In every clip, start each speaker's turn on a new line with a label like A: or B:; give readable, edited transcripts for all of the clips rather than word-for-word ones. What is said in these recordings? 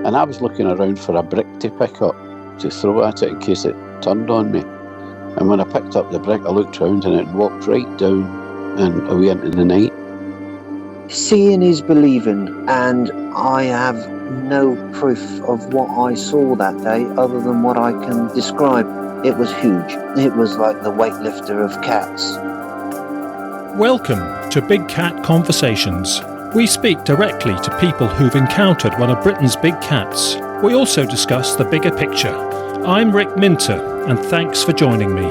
A: And I was looking around for a brick to pick up, to throw at it in case it turned on me. And when I picked up the brick, I looked round and it walked right down and away into the night.
B: Seeing is believing, and I have no proof of what I saw that day other than what I can describe. It was huge. It was like the weightlifter of cats.
C: Welcome to Big Cat Conversations. We speak directly to people who've encountered one of Britain's big cats. We also discuss the bigger picture. I'm Rick Minter, and thanks for joining me.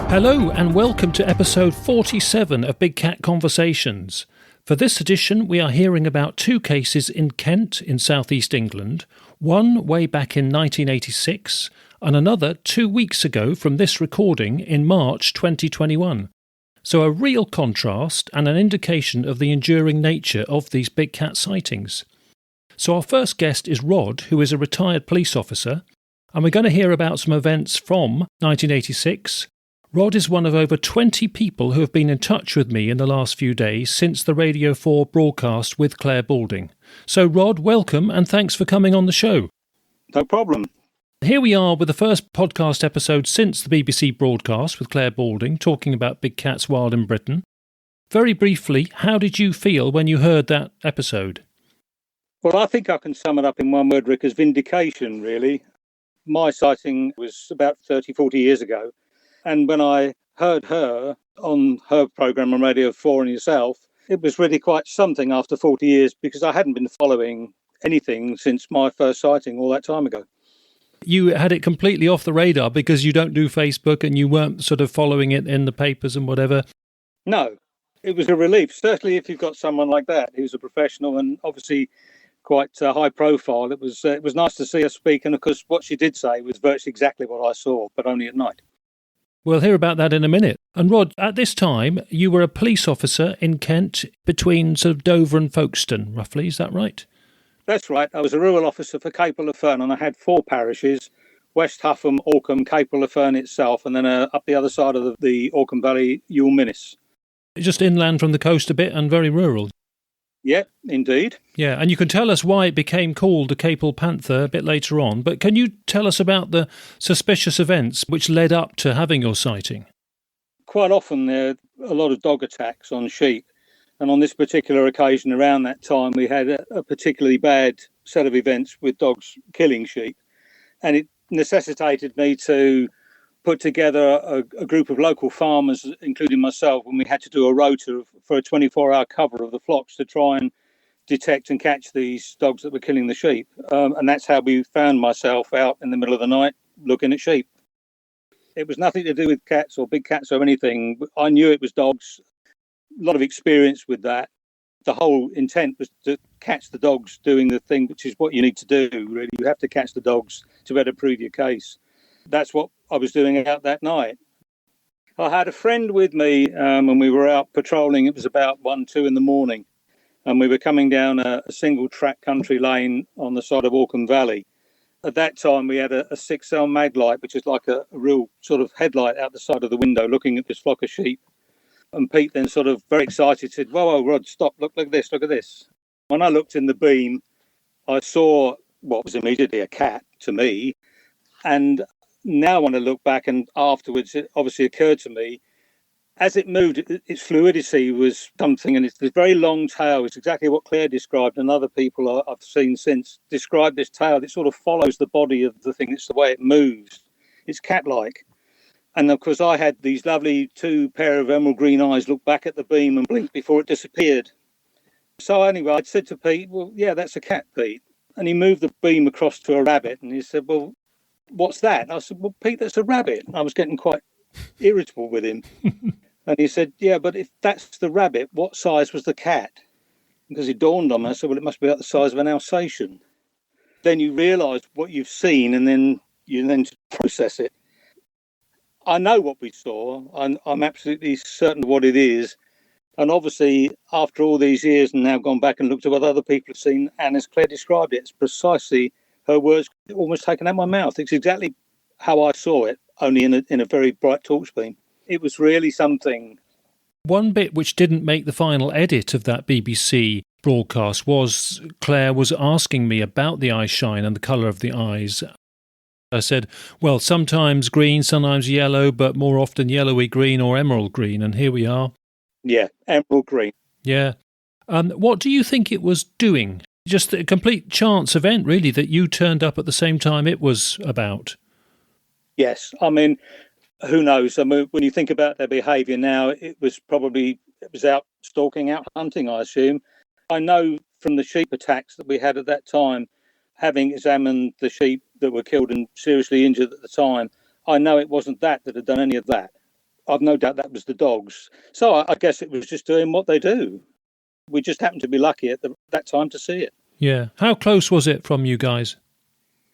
C: Hello and welcome to episode 47 of Big Cat Conversations. For this edition, we are hearing about two cases in Kent in southeast England, one way back in 1986 and another 2 weeks ago from this recording in March 2021. So a real contrast and an indication of the enduring nature of these big cat sightings. So our first guest is Rod, who is a retired police officer, and we're going to hear about some events from 1986. Rod is one of over 20 people who have been in touch with me in the last few days since the Radio 4 broadcast with Clare Balding. So Rod, welcome and thanks for coming on the show.
D: No problem.
C: Here we are with the first podcast episode since the BBC broadcast with Clare Balding, talking about big cats wild in Britain. Very briefly, how did you feel when you heard that episode?
D: Well, I think I can sum it up in one word, Rick, as vindication, really. My sighting was about 30, 40 years ago. And when I heard her on her programme on Radio 4 and yourself, it was really quite something after 40 years because I hadn't been following anything since my first sighting all that time ago.
C: You had it completely off the radar because you don't do Facebook and you weren't sort of following it in the papers and whatever?
D: No, it was a relief, certainly if you've got someone like that who's a professional and obviously quite high profile. It was nice to see her speak, and of course what she did say was virtually exactly what I saw, but only at night.
C: We'll hear about that in a minute. And Rod, at this time, you were a police officer in Kent between sort of Dover and Folkestone, roughly. Is that right?
D: That's right. I was a rural officer for Capel-le-Ferne, and I had four parishes, West Huffham, Orcombe, Capel-le-Ferne itself, and then up the other side of the Orcombe Valley, Ewell Minnis.
C: Just inland from the coast a bit and very rural.
D: Yeah, indeed.
C: Yeah, and you can tell us why it became called the Capel Panther a bit later on, but can you tell us about the suspicious events which led up to having your sighting?
D: Quite often there are a lot of dog attacks on sheep, and on this particular occasion around that time we had a particularly bad set of events with dogs killing sheep, and it necessitated me to put together a group of local farmers, including myself, when we had to do a rota for a 24-hour cover of the flocks to try and detect and catch these dogs that were killing the sheep. And that's how we found myself out in the middle of the night looking at sheep. It was nothing to do with cats or big cats or anything. I knew it was dogs. A lot of experience with that. The whole intent was to catch the dogs doing the thing, which is what you need to do, really. You have to catch the dogs to better prove your case. That's what I was doing out that night. I had a friend with me and we were out patrolling. It was about 1, 2 in the morning, and we were coming down a single track country lane on the side of Orcombe Valley. At that time, we had a 6L mag light, which is like a real sort of headlight out the side of the window looking at this flock of sheep. And Pete then sort of very excited said, whoa, Rod, stop, look at this, look at this. When I looked in the beam, I saw what was immediately a cat to me. And now when I look back and afterwards, it obviously occurred to me, as it moved, its fluidity was something, and it's this very long tail. It's exactly what Claire described, and other people I've seen since describe this tail. It sort of follows the body of the thing. It's the way it moves. It's cat-like. And of course, I had these lovely 2 pair of emerald green eyes look back at the beam and blink before it disappeared. So anyway, I said to Pete, well, yeah, that's a cat, Pete. And he moved the beam across to a rabbit, and he said, well, what's that? And I said, well, Pete, that's a rabbit. I was getting quite irritable with him. And he said, yeah, but if that's the rabbit, what size was the cat? Because it dawned on me. I said, well, it must be about the size of an Alsatian. Then you realise what you've seen, and then you process it. I know what we saw. I'm absolutely certain of what it is. And obviously, after all these years and now gone back and looked at what other people have seen, and as Claire described it, it's precisely her words almost taken out of my mouth. It's exactly how I saw it, only in a very bright torch beam. It was really something.
C: One bit which didn't make the final edit of that BBC broadcast was Claire was asking me about the eye shine and the colour of the eyes. I said, well, sometimes green, sometimes yellow, but more often yellowy green or emerald green, and here we are.
D: Yeah, emerald green.
C: Yeah. What do you think it was doing? Just a complete chance event, really, that you turned up at the same time it was about.
D: Yes, I mean, who knows? I mean, when you think about their behaviour now, it was out stalking, out hunting, I assume. I know from the sheep attacks that we had at that time, having examined the sheep that were killed and seriously injured at the time, I know it wasn't that had done any of that. I've no doubt that was the dogs. So I guess it was just doing what they do. We just happened to be lucky at that time to see it.
C: Yeah. How close was it from you guys?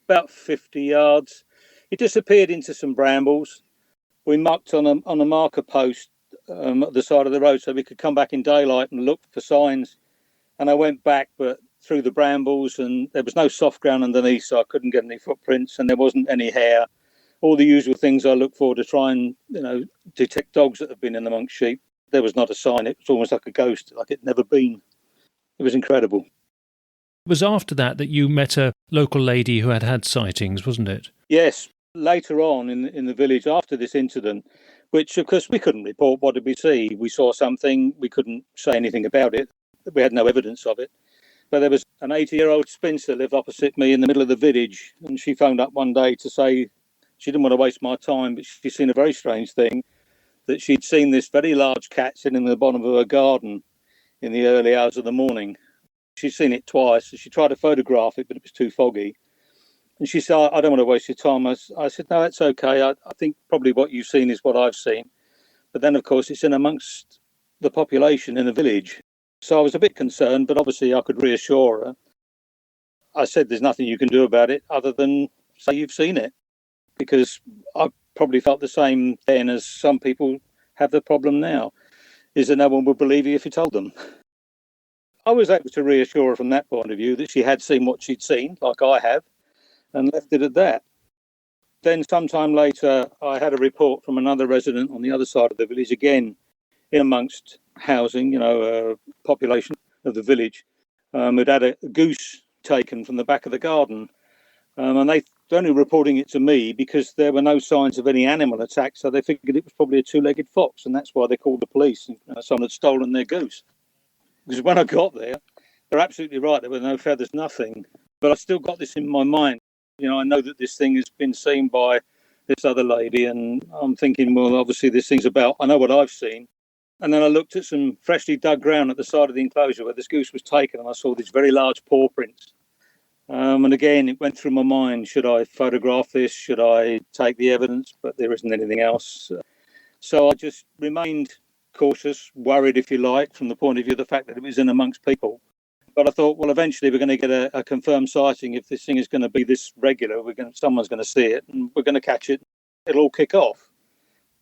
D: About 50 yards. It disappeared into some brambles. We marked on a marker post at the side of the road so we could come back in daylight and look for signs. And I went back, but through the brambles, and there was no soft ground underneath, so I couldn't get any footprints, and there wasn't any hair. All the usual things I look for to try and, detect dogs that have been in amongst sheep. There was not a sign. It was almost like a ghost, like it'd never been. It was incredible.
C: It was after that you met a local lady who had sightings, wasn't it?
D: Yes. Later on in the village after this incident, which of course we couldn't report. What did we see? We saw something. We couldn't say anything about it. We had no evidence of it. But there was an 80-year-old spinster lived opposite me in the middle of the village, and she phoned up one day to say she didn't want to waste my time, but she'd seen a very strange thing, that she'd seen this very large cat sitting in the bottom of her garden in the early hours of the morning. She'd seen it twice. She tried to photograph it, but it was too foggy. And she said, I don't want to waste your time. I said, no, that's okay. I think probably what you've seen is what I've seen. But then, of course, it's in amongst the population in the village. So I was a bit concerned, but obviously I could reassure her. I said, there's nothing you can do about it other than say you've seen it. Because I probably felt the same then as some people have the problem now, is that no one would believe you if you told them. I was able to reassure her from that point of view that she had seen what she'd seen, like I have, and left it at that. Then sometime later, I had a report from another resident on the other side of the village, again, in amongst housing, population of the village, who'd had a goose taken from the back of the garden. And they're only reporting it to me because there were no signs of any animal attack, so they figured it was probably a two-legged fox, and that's why they called the police. Someone had stolen their goose. Because when I got there, they're absolutely right. There were no feathers, nothing. But I still got this in my mind. I know that this thing has been seen by this other lady, and I'm thinking, well, obviously this thing's about, I know what I've seen. And then I looked at some freshly dug ground at the side of the enclosure where this goose was taken, and I saw these very large paw prints. And again, it went through my mind, should I photograph this? Should I take the evidence? But there isn't anything else. So I just remained cautious, worried, if you like, from the point of view of the fact that it was in amongst people. But I thought, well, eventually we're going to get a confirmed sighting. If this thing is going to be this regular, someone's going to see it, and we're going to catch it. It'll all kick off.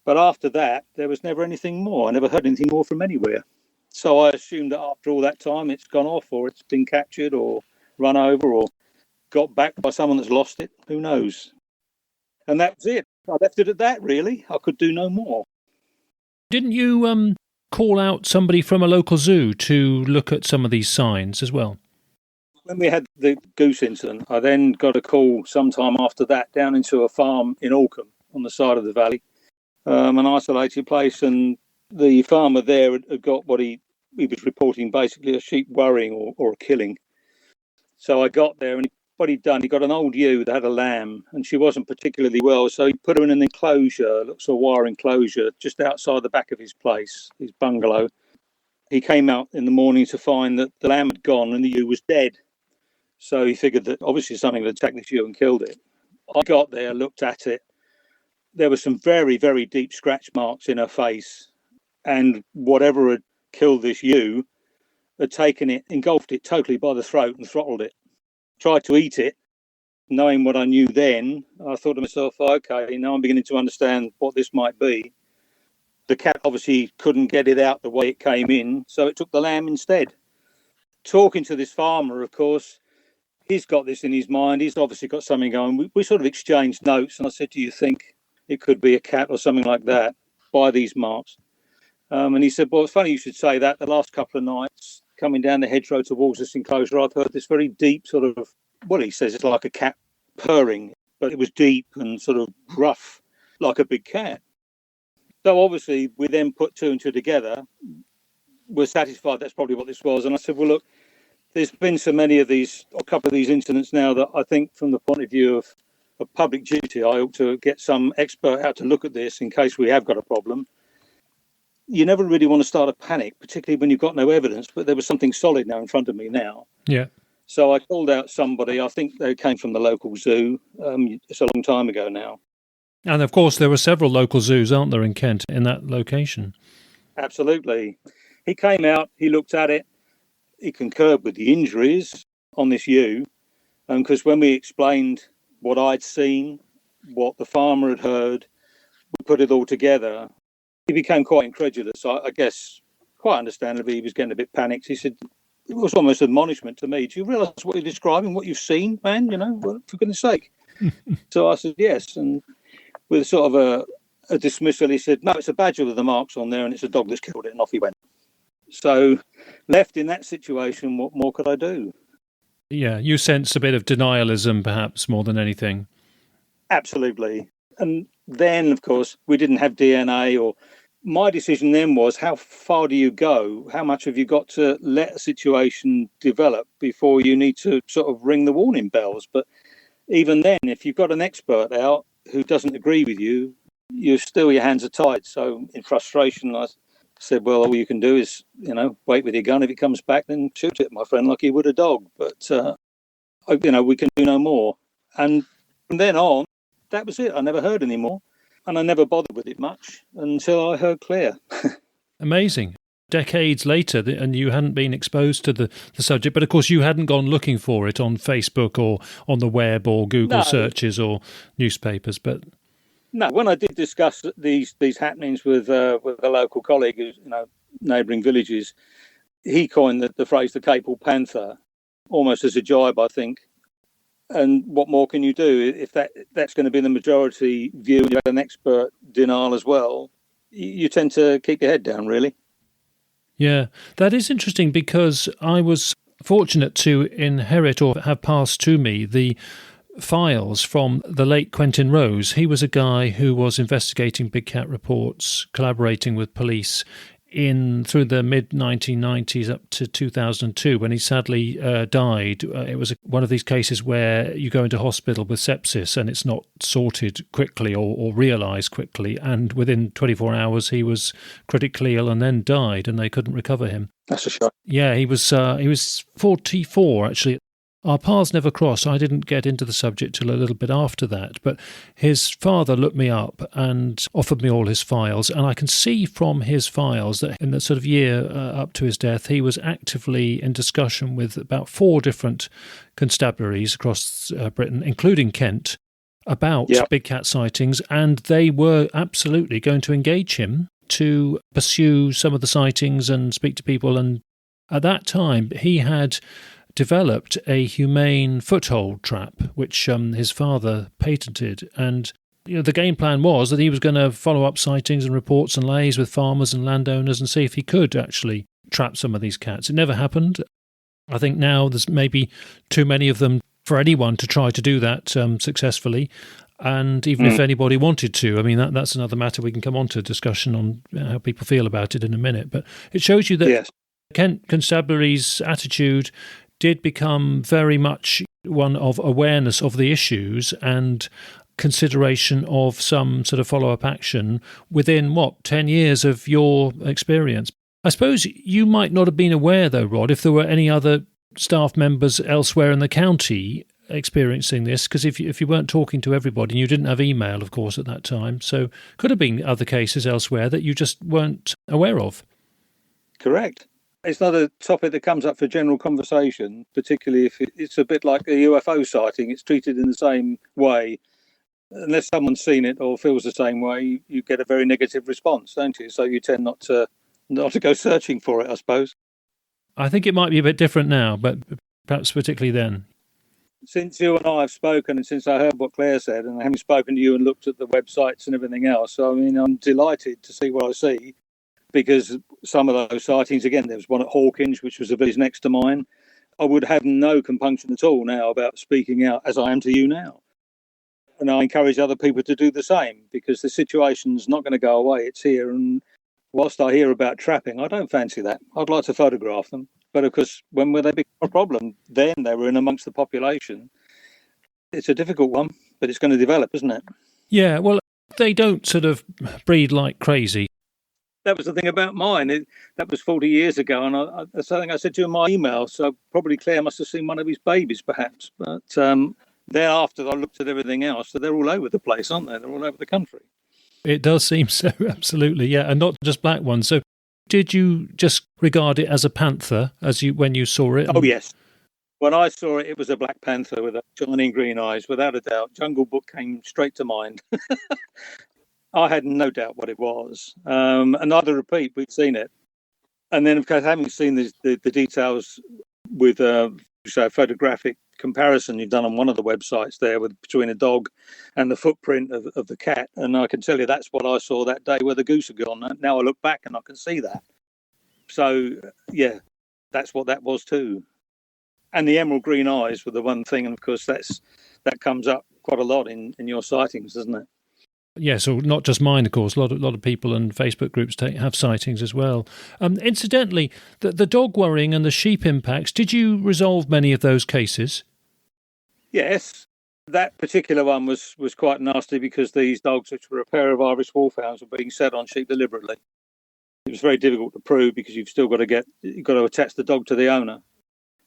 D: But after that, there was never anything more. I never heard anything more from anywhere. So I assumed that after all that time, it's gone off, or it's been captured, or run over, or got back by someone that's lost it. Who knows? And that was it. I left it at that, really. I could do no more.
C: Didn't you call out somebody from a local zoo to look at some of these signs as well?
D: When we had the goose incident, I then got a call sometime after that down into a farm in Alcombe on the side of the valley, an isolated place, and the farmer there had got what he was reporting, basically a sheep worrying or a killing. So I got there, and what he'd done, he got an old ewe that had a lamb, and she wasn't particularly well, so he put her in an enclosure, looks a wire enclosure, just outside the back of his place, his bungalow. He came out in the morning to find that the lamb had gone and the ewe was dead. So he figured that obviously something had attacked this ewe and killed it. I got there, looked at it. There were some very, very deep scratch marks in her face, and whatever had killed this ewe had taken it, engulfed it totally by the throat and throttled it. Tried to eat it. Knowing what I knew then, I thought to myself, okay, now I'm beginning to understand what this might be. The cat obviously couldn't get it out the way it came in, so it took the lamb instead. Talking to this farmer, of course, he's got this in his mind. He's obviously got something going. We sort of exchanged notes, and I said, do you think it could be a cat or something like that? by these marks. And he said, well, it's funny you should say that. The last couple of nights, coming down the hedgerow towards this enclosure, I've heard this very deep sort of, well, he says it's like a cat purring, but it was deep and sort of gruff, like a big cat. So obviously we then put two and two together. We're satisfied that's probably what this was. And I said, well, look, there's been so many of these, a couple of these incidents now that I think from the point of view of public duty, I ought to get some expert out to look at this in case we have got a problem. You never really want to start a panic, particularly when you've got no evidence, but there was something solid now in front of me now.
C: Yeah.
D: So I called out somebody. I think they came from the local zoo. It's a long time ago now.
C: And of course, there were several local zoos, aren't there, in Kent, in that location?
D: Absolutely. He came out, he looked at it, he concurred with the injuries on this ewe, because when we explained what I'd seen, what the farmer had heard, we put it all together. He became quite incredulous. I guess, quite understandably, he was getting a bit panicked. He said, it was almost admonishment to me. Do you realise what you're describing, what you've seen, man? You know, well, for goodness sake. So I said, yes. And with sort of a dismissal, he said, no, it's a badger with the marks on there and it's a dog that's killed it, and off he went. So left in that situation, what more could I do?
C: Yeah, you sense a bit of denialism, perhaps, more than anything.
D: Absolutely. And then, of course, we didn't have DNA. Or my decision then was, how far do you go? How much have you got to let a situation develop before you need to sort of ring the warning bells? But even then, if you've got an expert out who doesn't agree with you, your hands are tied. So in frustration, I said, well, all you can do is, you know, wait with your gun. If it comes back, then shoot it, my friend, like you would a dog. But, you know, we can do no more. And from then on, that was it. I never heard any more. And I never bothered with it much until I heard Clare.
C: Amazing. Decades later, and you hadn't been exposed to the subject, but of course you hadn't gone looking for it on Facebook or on the web or Google searches or newspapers. But
D: no, when I did discuss these happenings with a local colleague, who's, you know, neighbouring villages, he coined the phrase the capal panther, almost as a jibe, I think. And what more can you do if that's going to be the majority view? You have an expert denial as well. You tend to keep your head down, really.
C: Yeah, that is interesting, because I was fortunate to inherit or have passed to me the files from the late Quentin Rose. He was a guy who was investigating big cat reports, collaborating with police through the mid-1990s up to 2002, when he sadly died. It was one of these cases where you go into hospital with sepsis and it's not sorted quickly or realised quickly, and within 24 hours he was critically ill and then died, and they couldn't recover him.
D: That's a shock.
C: Yeah, he was 44, actually. Our paths never crossed. I didn't get into the subject till a little bit after that, but his father looked me up and offered me all his files, and I can see from his files that in the sort of year up to his death, he was actively in discussion with about 4 different constabularies across Britain, including Kent, about big cat sightings, and they were absolutely going to engage him to pursue some of the sightings and speak to people. And at that time, he had developed a humane foothold trap, which his father patented. And the game plan was that he was going to follow up sightings and reports and lays with farmers and landowners and see if he could actually trap some of these cats. It never happened. I think now there's maybe too many of them for anyone to try to do that successfully. And even if anybody wanted to, I mean, that's another matter. We can come on to discussion on how people feel about it in a minute. But it shows you that Kent Constabulary's attitude did become very much one of awareness of the issues and consideration of some sort of follow-up action within, 10 years of your experience. I suppose you might not have been aware, though, Rod, if there were any other staff members elsewhere in the county experiencing this, because if you weren't talking to everybody, and you didn't have email, of course, at that time, so could have been other cases elsewhere that you just weren't aware of.
D: Correct. It's not a topic that comes up for general conversation, particularly if it's a bit like a UFO sighting. It's treated in the same way. Unless someone's seen it or feels the same way, you get a very negative response, don't you? So you tend not to go searching for it, I suppose.
C: I think it might be a bit different now, but perhaps particularly then.
D: since you and I have spoken, and since I heard what Claire said, and having spoken to you and looked at the websites and everything else, I mean, I'm delighted to see what I see, because some of those sightings, again, there was one at Hawkinge, which was a village next to mine. I would have no compunction at all now about speaking out as I am to you now. And I encourage other people to do the same, because the situation's not going to go away. It's here. And whilst I hear about trapping, I don't fancy that. I'd like to photograph them. But of course, when will they become a problem? Then they were in amongst the population. It's a difficult one, but it's going to develop, isn't it?
C: Yeah, well, they don't sort of breed like crazy.
D: That was the thing about mine. That was 40 years ago, and that's something I said to you in my email. So probably Claire must have seen one of his babies, perhaps. But thereafter, I looked at everything else. So they're all over the place, aren't they? They're all over the country.
C: It does seem so, absolutely, yeah, and not just black ones. So did you just regard it as a panther when you saw it?
D: Oh, yes. When I saw it, it was a black panther with shining green eyes, without a doubt. Jungle Book came straight to mind. I had no doubt what it was. Another repeat, we'd seen it. And then, of course, having seen the details with a photographic comparison you've done on one of the websites there between a dog and the footprint of the cat. And I can tell you that's what I saw that day where the goose had gone. Now I look back and I can see that. So, yeah, that's what that was too. And the emerald green eyes were the one thing. And, of course, that comes up quite a lot in your sightings, doesn't it?
C: Yeah, so not just mine, of course. A lot of people and Facebook groups have sightings as well. Incidentally, the dog worrying and the sheep impacts, did you resolve many of those cases?
D: Yes. That particular one was quite nasty, because these dogs, which were a pair of Irish wolfhounds, were being set on sheep deliberately. It was very difficult to prove, because you've still got to attach the dog to the owner.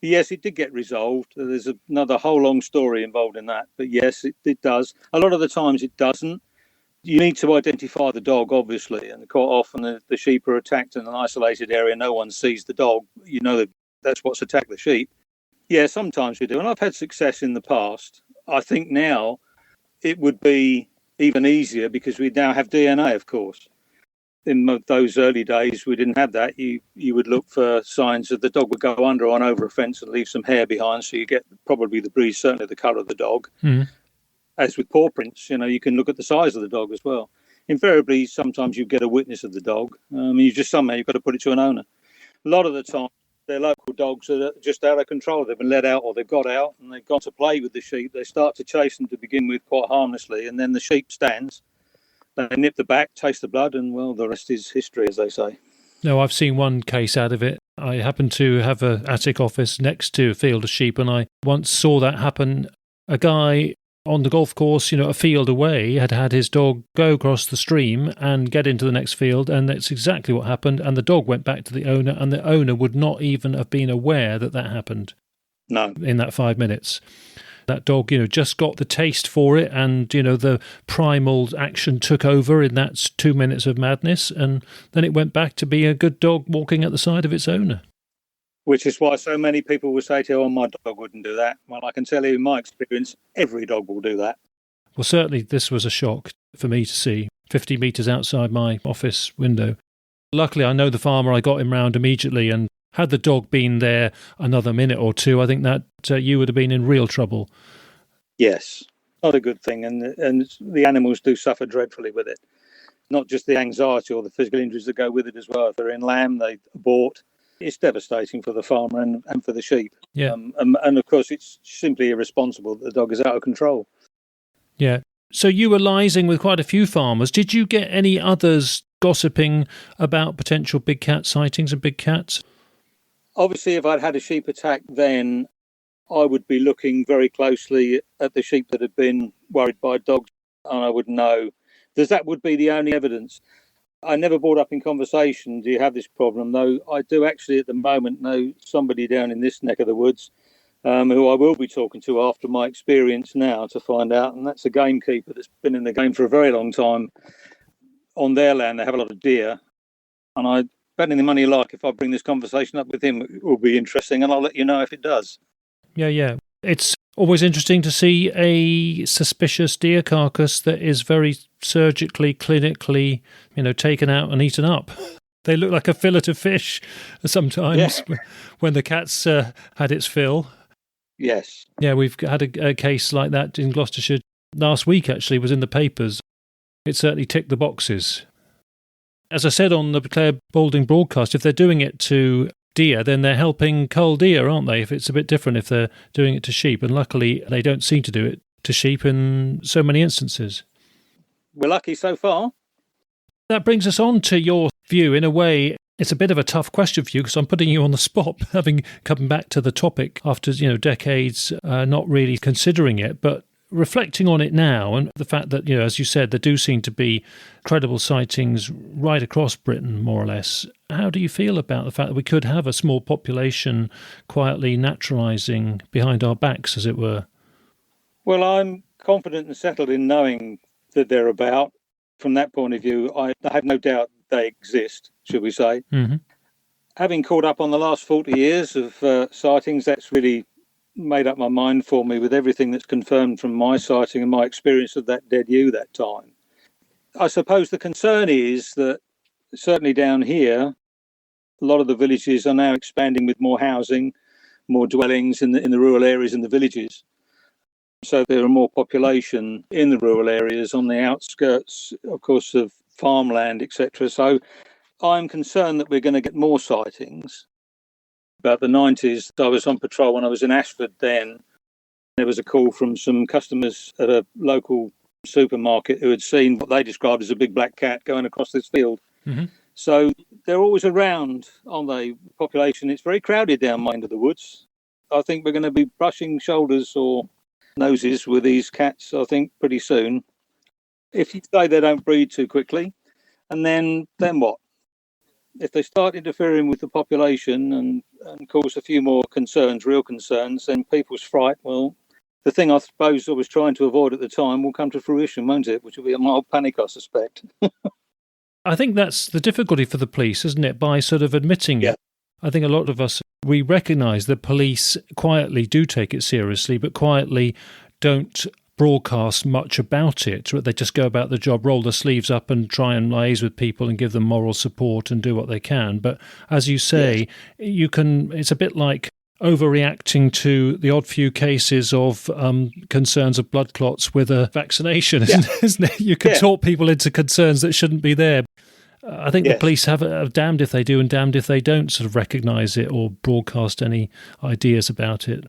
D: Yes, it did get resolved. There's another whole long story involved in that. But yes, it does. A lot of the times it doesn't. You need to identify the dog, obviously, and quite often the sheep are attacked in an isolated area. No one sees the dog. You know that's what's attacked the sheep. Yeah, sometimes we do. And I've had success in the past. I think now it would be even easier, because we now have DNA, of course. In those early days, we didn't have that. You would look for signs that the dog would go under or over a fence and leave some hair behind, so you get probably the breed, certainly the colour of the dog. Mm. As with paw prints, you can look at the size of the dog as well. Invariably, sometimes you get a witness of the dog. You've got to put it to an owner. A lot of the time, they're local dogs that are just out of control. They've been let out, or they've got out and they've gone to play with the sheep. They start to chase them to begin with quite harmlessly, and then the sheep stands. They nip the back, taste the blood, and, well, the rest is history, as they say.
C: No, I've seen one case out of it. I happen to have an attic office next to a field of sheep, and I once saw that happen. A guy on the golf course, a field away, had his dog go across the stream and get into the next field, and that's exactly what happened. And the dog went back to the owner, and the owner would not even have been aware that happened.
D: No.
C: In that 5 minutes. That dog, just got the taste for it, and, the primal action took over in that 2 minutes of madness, and then it went back to be a good dog walking at the side of its owner.
D: Which is why so many people will say to you, my dog wouldn't do that. Well, I can tell you in my experience, every dog will do that.
C: Well, certainly this was a shock for me to see, 50 metres outside my office window. Luckily, I know the farmer. I got him round immediately, and had the dog been there another minute or two, I think that you would have been in real trouble.
D: Yes, not a good thing. And the animals do suffer dreadfully with it. Not just the anxiety or the physical injuries that go with it as well. If they're in lamb, they abort. It's devastating for the farmer and for the sheep.
C: Yeah.
D: And of course, it's simply irresponsible that the dog is out of control.
C: Yeah. So you were liaising with quite a few farmers. Did you get any others gossiping about potential big cat sightings and big cats?
D: Obviously, if I'd had a sheep attack then, I would be looking very closely at the sheep that had been worried by dogs, and I would know. That would be the only evidence. I never brought up in conversation, do you have this problem? Though I do actually at the moment know somebody down in this neck of the woods who I will be talking to after my experience now to find out. And that's a gamekeeper that's been in the game for a very long time. On their land, they have a lot of deer. And I bet any money you like, if I bring this conversation up with him, it will be interesting. And I'll let you know if it does.
C: Yeah. It's always interesting to see a suspicious deer carcass that is very surgically, clinically, taken out and eaten up. They look like a fillet of fish sometimes when the cat's had its fill.
D: Yes.
C: Yeah, we've had a case like that in Gloucestershire last week, actually, was in the papers. It certainly ticked the boxes. As I said on the Clare Balding broadcast, if they're doing it to deer, then they're helping cull deer, aren't they? If it's a bit different if they're doing it to sheep. And luckily, they don't seem to do it to sheep in so many instances.
D: We're lucky so far.
C: That brings us on to your view. In a way, it's a bit of a tough question for you because I'm putting you on the spot, having come back to the topic after decades not really considering it. But reflecting on it now and the fact that, as you said, there do seem to be credible sightings right across Britain, more or less. How do you feel about the fact that we could have a small population quietly naturalising behind our backs, as it were?
D: Well, I'm confident and settled in knowing that they're about. From that point of view, I have no doubt they exist, should we say.
C: Mm-hmm.
D: Having caught up on the last 40 years of sightings, that's really made up my mind for me with everything that's confirmed from my sighting and my experience of that dead ewe that time. I suppose the concern is that certainly down here, a lot of the villages are now expanding with more housing, more dwellings in the rural areas in the villages. So there are more population in the rural areas on the outskirts, of course, of farmland, etc. So I'm concerned that we're going to get more sightings. About the 90s, I was on patrol when I was in Ashford then. There was a call from some customers at a local supermarket who had seen what they described as a big black cat going across this field.
C: Mm-hmm.
D: So they're always around, aren't they? Population, it's very crowded down my end of the woods. I think we're going to be brushing shoulders or noses with these cats, I think, pretty soon. If you say they don't breed too quickly, and then what? If they start interfering with the population and cause a few more concerns, real concerns, then people's fright, well, the thing I suppose I was trying to avoid at the time will come to fruition, won't it? Which will be a mild panic, I suspect.
C: I think that's the difficulty for the police, isn't it? By sort of admitting it. I think a lot of us, we recognise that police quietly do take it seriously, but quietly don't broadcast much about it. They just go about the job, roll their sleeves up and try and liaise with people and give them moral support and do what they can. But as you say, it's a bit like overreacting to the odd few cases of concerns of blood clots with a vaccination, isn't it? You can talk people into concerns that shouldn't be there. I think the police have damned if they do and damned if they don't sort of recognise it or broadcast any ideas about it.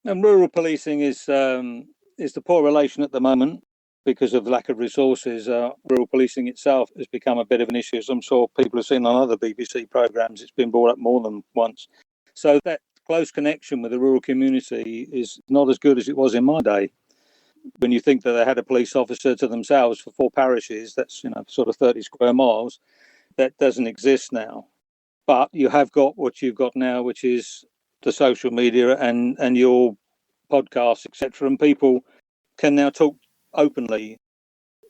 D: And rural policing is the poor relation at the moment because of lack of resources. Rural policing itself has become a bit of an issue, as I'm sure people have seen on other BBC programmes. It's been brought up more than once. So that close connection with the rural community is not as good as it was in my day. When you think that they had a police officer to themselves for 4 parishes, that's sort of 30 square miles, that doesn't exist now. But you have got what you've got now, which is the social media and your podcasts, etc. And people can now talk openly.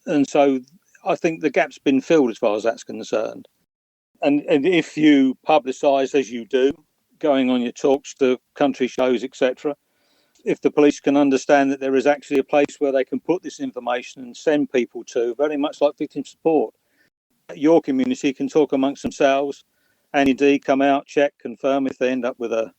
D: And so I think the gap's been filled as far as that's concerned. And if you publicise, as you do, going on your talks to country shows, etc., if the police can understand that there is actually a place where they can put this information and send people to, very much like victim support, your community can talk amongst themselves and indeed come out, check, confirm if they end up with a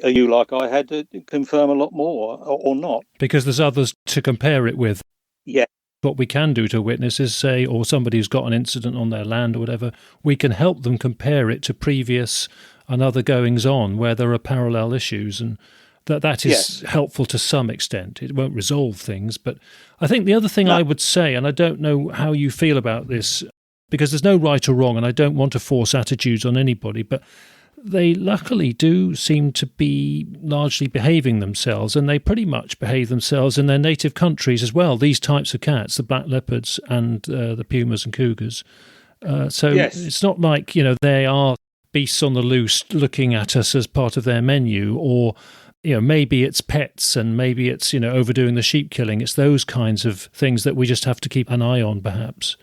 D: ewe like I had, to confirm a lot more or not.
C: Because there's others to compare it with.
D: Yeah.
C: What we can do to a witness is say, or somebody who's got an incident on their land or whatever, we can help them compare it to previous and other goings on where there are parallel issues, and that is helpful to some extent. It won't resolve things, but I think the other thing I would say, and I don't know how you feel about this, because there's no right or wrong, and I don't want to force attitudes on anybody, but they luckily do seem to be largely behaving themselves, and they pretty much behave themselves in their native countries as well, these types of cats, the black leopards and the pumas and cougars. It's not like, they are beasts on the loose looking at us as part of their menu, or maybe it's pets and maybe it's, overdoing the sheep killing. It's those kinds of things that we just have to keep an eye on, perhaps.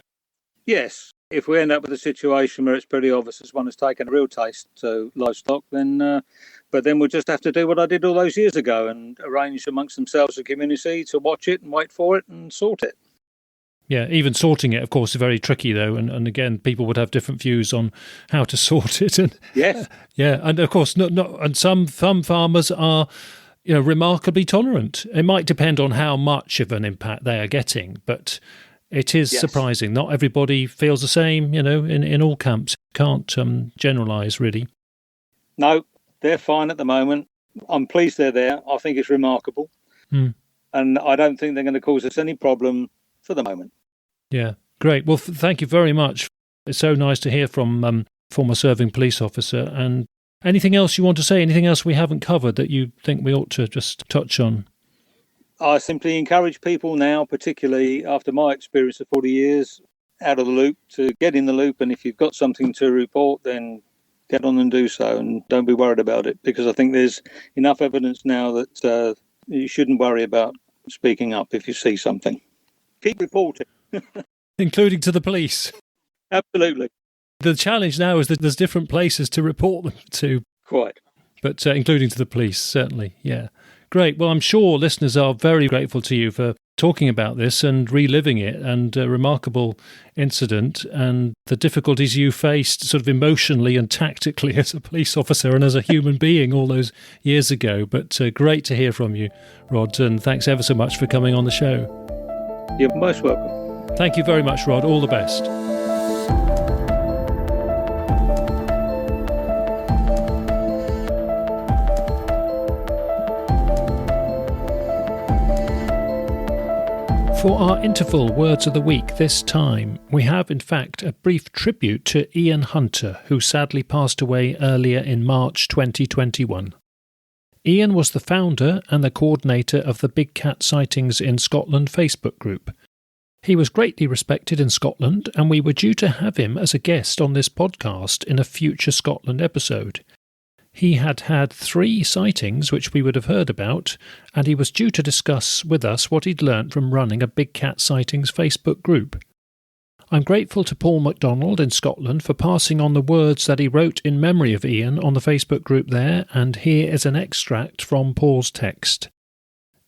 D: Yes. If we end up with a situation where it's pretty obvious as one has taken a real taste to livestock, then we'll just have to do what I did all those years ago and arrange amongst themselves a community to watch it and wait for it and sort it.
C: Yeah, even sorting it, of course, is very tricky, though. And again, people would have different views on how to sort it. And,
D: yes.
C: Yeah, and of course, and some farmers are, remarkably tolerant. It might depend on how much of an impact they are getting, but it is surprising. Not everybody feels the same, in all camps. Can't generalise, really.
D: No, they're fine at the moment. I'm pleased they're there. I think it's remarkable. And I don't think they're going to cause us any problem for the moment.
C: Yeah, great. Well, thank you very much. It's so nice to hear from former serving police officer. And anything else you want to say? Anything else we haven't covered that you think we ought to just touch on?
D: I simply encourage people now, particularly after my experience of 40 years out of the loop, to get in the loop. And if you've got something to report, then get on and do so. And don't be worried about it, because I think there's enough evidence now that you shouldn't worry about speaking up if you see something. Keep reporting.
C: Including to the police.
D: Absolutely.
C: The challenge now is that there's different places to report them to.
D: Quite.
C: But including to the police, certainly, yeah. Great. Well, I'm sure listeners are very grateful to you for talking about this and reliving it, and a remarkable incident and the difficulties you faced sort of emotionally and tactically as a police officer and as a human being all those years ago. But great to hear from you, Rod, and thanks ever so much for coming on the show.
D: You're most welcome.
C: Thank you very much, Rod. All the best. For our interval words of the week this time, we have in fact a brief tribute to Iain Hunter, who sadly passed away earlier in March 2021. Iain was the founder and the coordinator of the Big Cat Sightings in Scotland Facebook group. He was greatly respected in Scotland, and we were due to have him as a guest on this podcast in a future Scotland episode. He had 3 sightings which we would have heard about, and he was due to discuss with us what he'd learnt from running a Big Cat Sightings Facebook group. I'm grateful to Paul MacDonald in Scotland for passing on the words that he wrote in memory of Iain on the Facebook group there, and here is an extract from Paul's text.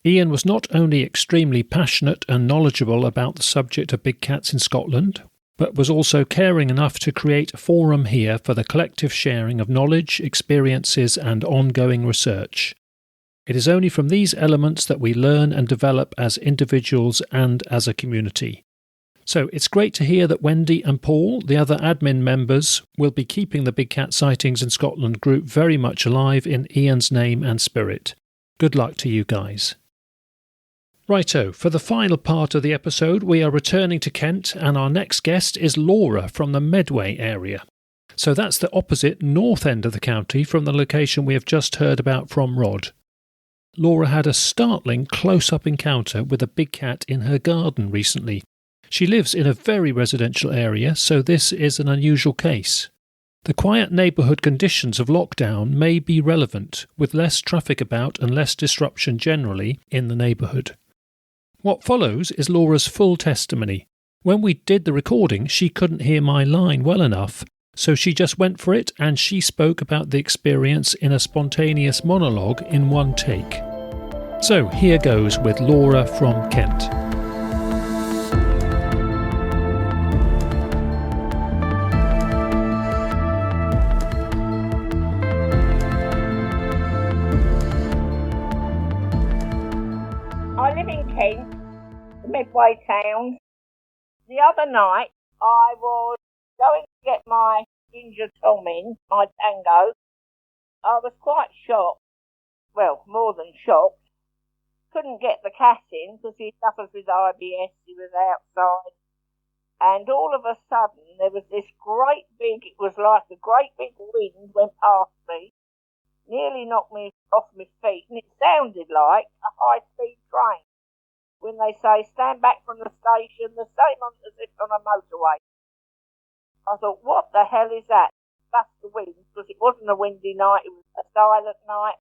C: Iain was not only extremely passionate and knowledgeable about the subject of big cats in Scotland, but was also caring enough to create a forum here for the collective sharing of knowledge, experiences and ongoing research. It is only from these elements that we learn and develop as individuals and as a community. So it's great to hear that Wendy and Paul, the other admin members, will be keeping the Big Cat Sightings in Scotland group very much alive in Iain's name and spirit. Good luck to you guys. Righto, for the final part of the episode, we are returning to Kent, and our next guest is Laura from the Medway area. So that's the opposite north end of the county from the location we have just heard about from Rod. Laura had a startling close-up encounter with a big cat in her garden recently. She lives in a very residential area, so this is an unusual case. The quiet neighbourhood conditions of lockdown may be relevant, with less traffic about and less disruption generally in the neighbourhood. What follows is Laura's full testimony. When we did the recording, she couldn't hear my line well enough, so she just went for it and she spoke about the experience in a spontaneous monologue in one take. So here goes with Laura from Kent.
E: I live in Kent, the Medway town. The other night, I was going to get my ginger tom in, my tango. I was quite shocked, well, more than shocked. Couldn't get the cat in because he suffers with IBS, he was outside. And all of a sudden, there was this great big, it was like a great big wind went past me, nearly knocked me off my feet, and it sounded like a high-speed train. When they say, stand back from the station, the same as if on a motorway. I thought, what the hell is that? That's the wind, because it wasn't a windy night, it was a silent night.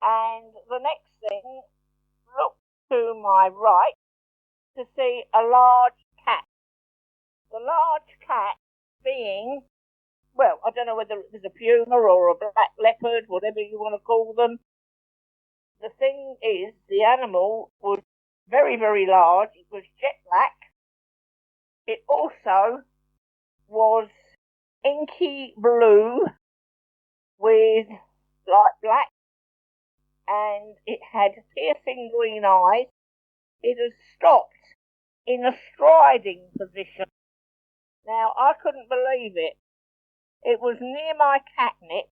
E: And the next thing, looked to my right to see a large cat. The large cat being, well, I don't know whether it was a puma or a black leopard, whatever you want to call them. The thing is, the animal was very, very large. It was jet black. It also was inky blue with light black. and it had piercing green eyes. It had stopped in a striding position. Now, I couldn't believe it. It was near my catnip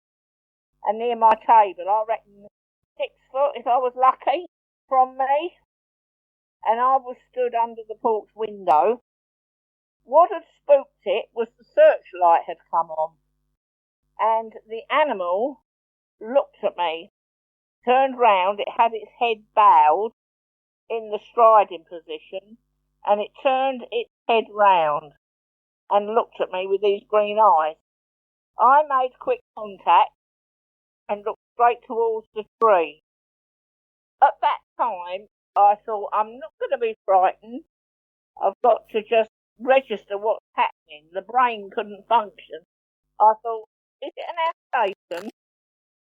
E: and near my table. I reckon 6 foot, if I was lucky, from me. And I was stood under the porch window. What had spooked it was the searchlight had come on. And the animal looked at me, turned round, it had its head bowed in the striding position, and it turned its head round and looked at me with these green eyes. I made quick contact and looked straight towards the tree. At that time, I thought, I'm not going to be frightened. I've got to just register what's happening. The brain couldn't function. I thought, is it an Alsatian?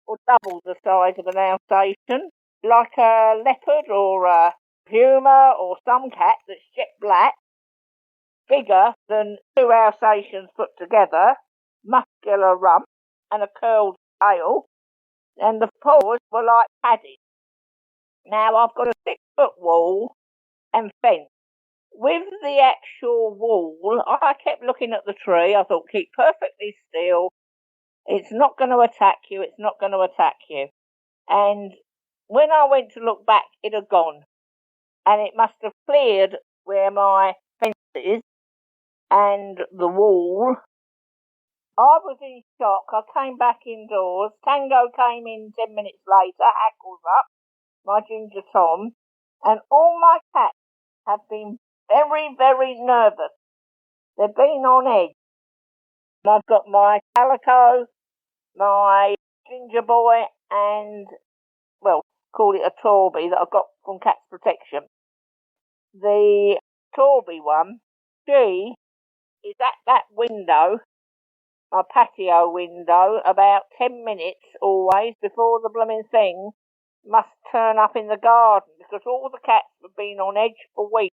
E: Or double the size of an Alsatian? Like a leopard or a puma or some cat that's jet black, bigger than 2 Alsatians put together, muscular rump and a curled tail, and the paws were like padded. Now I've got a 6-foot wall and fence. With the actual wall, I kept looking at the tree. I thought, keep perfectly still. It's not going to attack you. It's not going to attack you. And when I went to look back, it had gone. And it must have cleared where my fence is and the wall. I was in shock. I came back indoors. Tango came in 10 minutes later, hackles up, my ginger Tom, and all my cats have been very, very nervous. They've been on edge. I've got my Calico, my Ginger Boy, and, well, call it a Torby that I got from Cats Protection. The Torby one, she is at that window, my patio window, about 10 minutes always before the blooming thing must turn up in the garden, because all the cats have been on edge for weeks.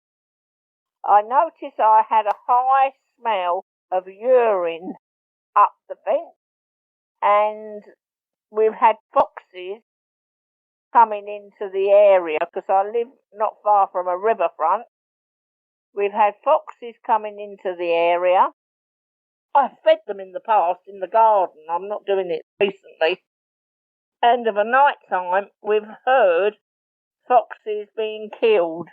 E: I noticed I had a high smell of urine up the fence, and we've had foxes coming into the area, because I live not far from a riverfront. We've had foxes coming into the area. I've fed them in the past in the garden. I'm not doing it recently. And of a night time, we've heard foxes being killed.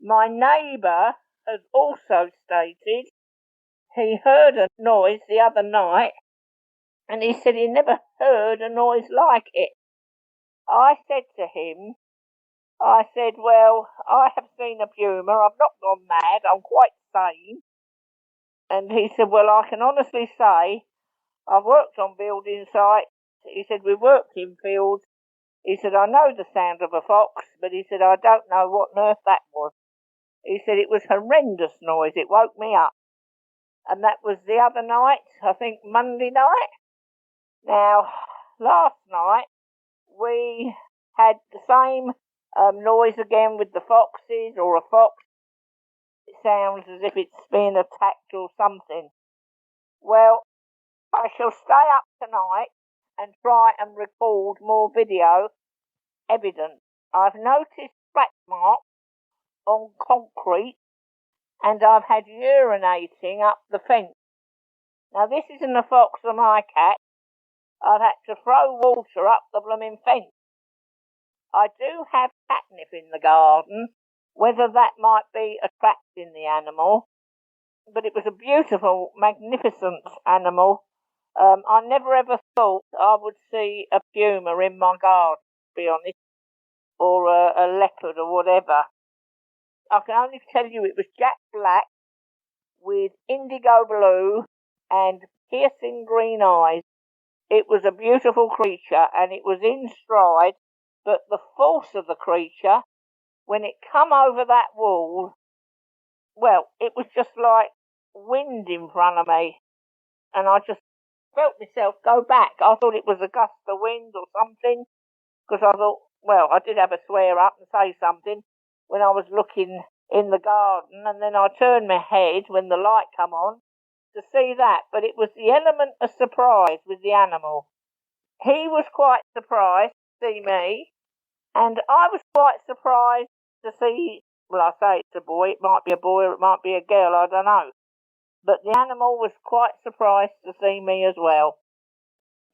E: My neighbour has also stated he heard a noise the other night, and he said he never heard a noise like it. I said to him, well, I have seen a puma. I've not gone mad. I'm quite sane. And he said, well, I can honestly say I've worked on building sites. He said, we worked in fields. He said, I know the sound of a fox, but he said, I don't know what on earth that was. He said, it was horrendous noise. It woke me up. And that was the other night, I think Monday night. Now, last night, we had the same noise again with the foxes, or a fox. It sounds as if it's been attacked or something. Well, I shall stay up tonight and try and record more video evidence. I've noticed scratch marks on concrete, and I've had urinating up the fence. Now, this isn't a fox or my cat. I've had to throw water up the blooming fence. I do have catnip in the garden, whether that might be attracting the animal, but it was a beautiful, magnificent animal. I never ever thought I would see a puma in my garden, to be honest, or a leopard or whatever. I can only tell you it was jet black with indigo blue and piercing green eyes. It was a beautiful creature, and it was in stride, but the force of the creature, when it come over that wall, well, it was just like wind in front of me, and I just felt myself go back. I thought it was a gust of wind or something, because I thought, well, I did have a swear up and say something when I was looking in the garden, and then I turned my head when the light come on to see that, but it was the element of surprise with the animal. He was quite surprised to see me, And I was quite surprised to see, well, I say it's a boy, it might be a boy or it might be a girl, I don't know. But the animal was quite surprised to see me as well.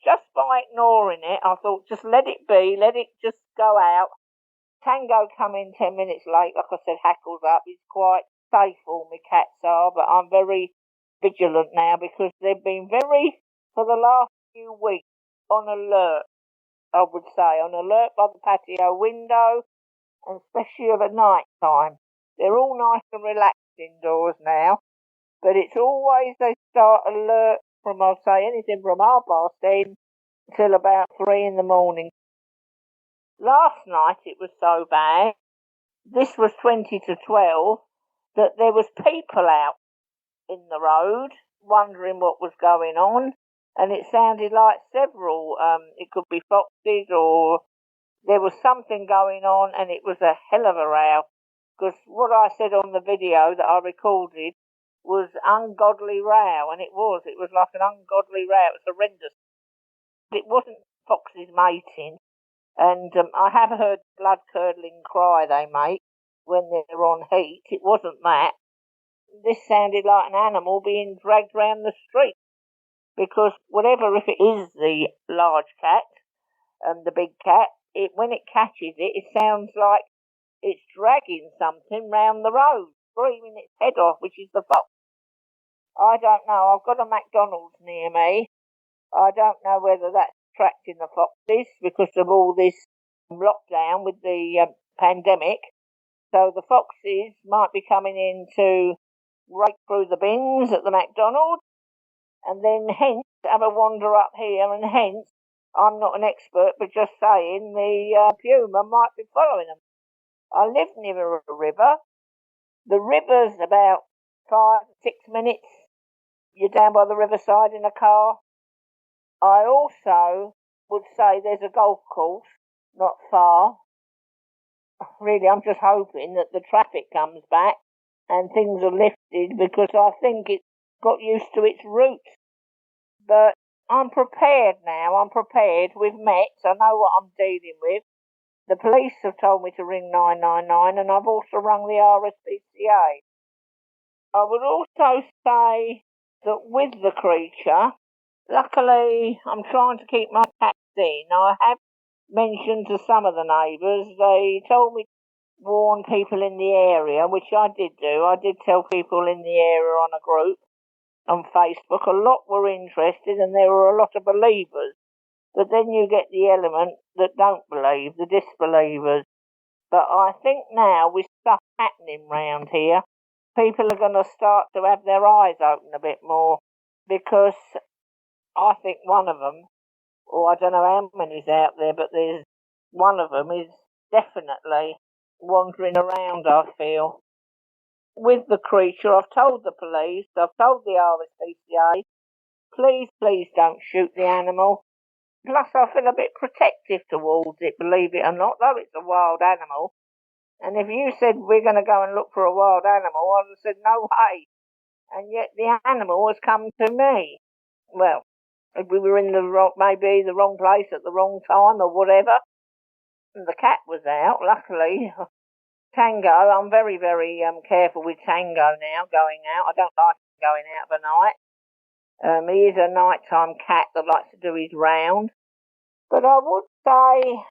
E: Just by ignoring it, I thought, just let it be, let it just go out. Tango come in 10 minutes late, like I said, hackles up. He's quite safe, all my cats are, but I'm very vigilant now because they've been for the last few weeks, on alert, I would say, on alert by the patio window, and especially of a night time. They're all nice and relaxed indoors now, but it's always they start alert from, I'll say, anything from 10:30 till about 3 in the morning. Last night it was so bad, this was 20 to 12, that there was people out in the road wondering what was going on, and it sounded like several, it could be foxes or there was something going on, and it was a hell of a row, because what I said on the video that I recorded was ungodly row, and it was like an ungodly row. It was horrendous. It wasn't foxes mating, and I have heard blood-curdling cry they make when they're on heat. It wasn't that. This sounded like an animal being dragged round the street, because whatever, if it is the large cat and the big cat, when it catches it, it sounds like it's dragging something round the road, screaming its head off, which is the fox. I don't know. I've got a McDonald's near me. I don't know whether that's attracting the foxes because of all this lockdown with the pandemic. So the foxes might be coming in to rake through the bins at the McDonald's, and then hence have a wander up here, and hence, I'm not an expert, but just saying, the puma might be following them. I live near a river. The river's about 5-6 minutes. You're down by the riverside in a car. I also would say there's a golf course not far. Really, I'm just hoping that the traffic comes back and things are lifted, because I think it's got used to its roots. But I'm prepared now. I'm prepared. We've met. I know what I'm dealing with. The police have told me to ring 999, and I've also rung the RSPCA. I would also say that with the creature, luckily I'm trying to keep my cats in. I have mentioned to some of the neighbours. They told me to warn people in the area, which I did do. I did tell people in the area on a group on Facebook. A lot were interested, and there were a lot of believers. But then you get the element that don't believe, the disbelievers. But I think now, with stuff happening round here, people are going to start to have their eyes open a bit more, because I think one of them, or I don't know how many's out there, but there's one of them is definitely wandering around, I feel. With the creature, I've told the police, I've told the RSPCA, please don't shoot the animal. Plus, I feel a bit protective towards it, believe it or not, though it's a wild animal. And if you said we're going to go and look for a wild animal, I'd have said no way. And yet the animal has come to me. Well, if we were in maybe the wrong place at the wrong time or whatever. And the cat was out, luckily. Tango, I'm very, very careful with Tango now, going out. I don't like him going out of the night. He is a nighttime cat that likes to do his round. But I would say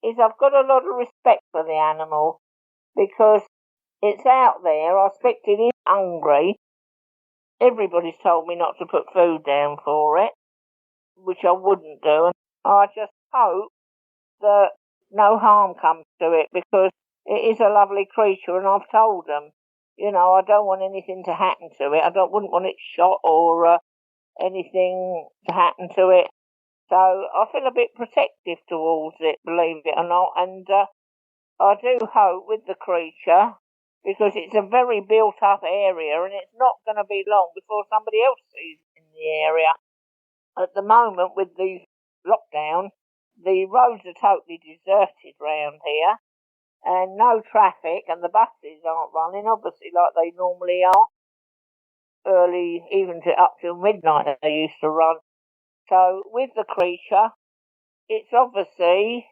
E: I've got a lot of respect for the animal, because it's out there. I expect it is hungry. Everybody's told me not to put food down for it, which I wouldn't do. And I just hope that no harm comes to it, because it is a lovely creature, and I've told them, I don't want anything to happen to it. Wouldn't want it shot or anything to happen to it. So I feel a bit protective towards it, believe it or not. And I do hope with the creature, because it's a very built-up area, and it's not going to be long before somebody else sees it in the area. At the moment, with the lockdown, the roads are totally deserted round here, and no traffic, and the buses aren't running, obviously, like they normally are. Early, even up till midnight, they used to run. So with the creature, it's obviously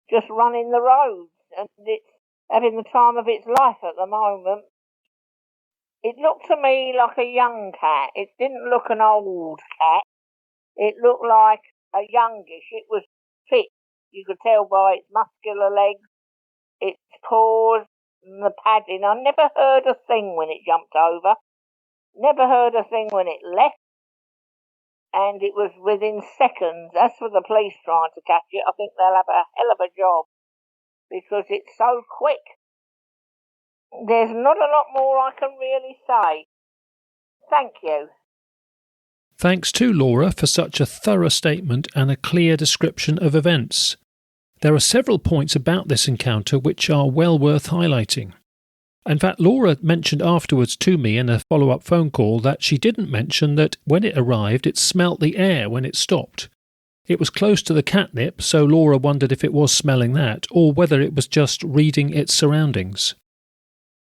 E: just running the roads, and it's having the time of its life at the moment. It looked to me like a young cat. It didn't look an old cat. It looked like a youngish. It was fit. You could tell by its muscular legs, its paws, and the padding. I never heard a thing when it jumped over. Never heard a thing when it left. And it was within seconds. As for the police trying to catch it, I think they'll have a hell of a job because it's so quick. There's not a lot more I can really say. Thank you.
C: Thanks to Laura for such a thorough statement and a clear description of events. There are several points about this encounter which are well worth highlighting. In fact, Laura mentioned afterwards to me in a follow-up phone call that she didn't mention that when it arrived it smelt the air when it stopped. It was close to the catnip, so Laura wondered if it was smelling that or whether it was just reading its surroundings.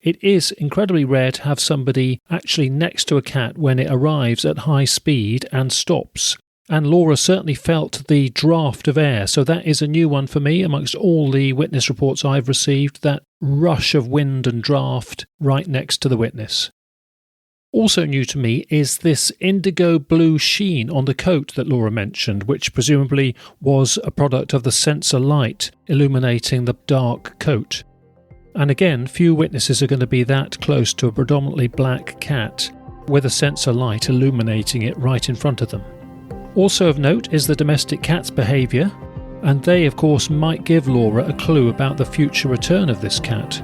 C: It is incredibly rare to have somebody actually next to a cat when it arrives at high speed and stops. And Laura certainly felt the draft of air, so that is a new one for me amongst all the witness reports I've received, that rush of wind and draft right next to the witness. Also new to me is this indigo blue sheen on the coat that Laura mentioned, which presumably was a product of the sensor light illuminating the dark coat. And again, few witnesses are going to be that close to a predominantly black cat with a sensor light illuminating it right in front of them. Also of note is the domestic cat's behaviour, and they of course might give Laura a clue about the future return of this cat.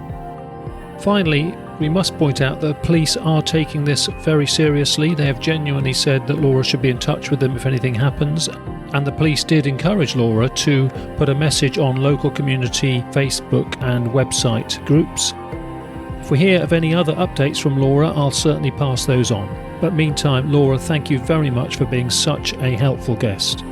C: Finally, we must point out that police are taking this very seriously. They have genuinely said that Laura should be in touch with them if anything happens, and the police did encourage Laura to put a message on local community Facebook and website groups. If we hear of any other updates from Laura, I'll certainly pass those on. But meantime, Laura, thank you very much for being such a helpful guest.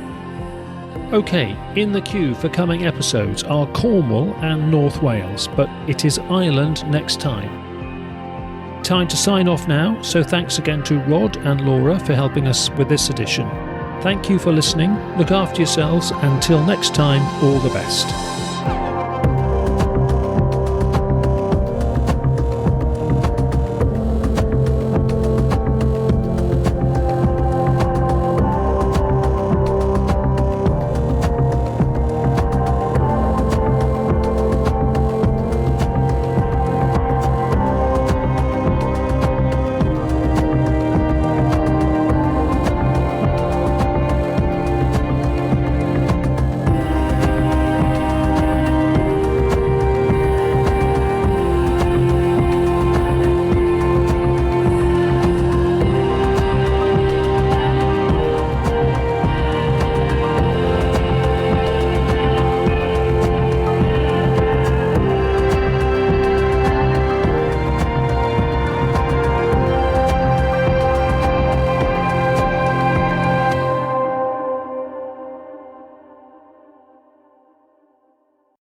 C: OK, in the queue for coming episodes are Cornwall and North Wales, but it is Ireland next time. Time to sign off now, so thanks again to Rod and Laura for helping us with this edition. Thank you for listening, look after yourselves, until next time, all the best.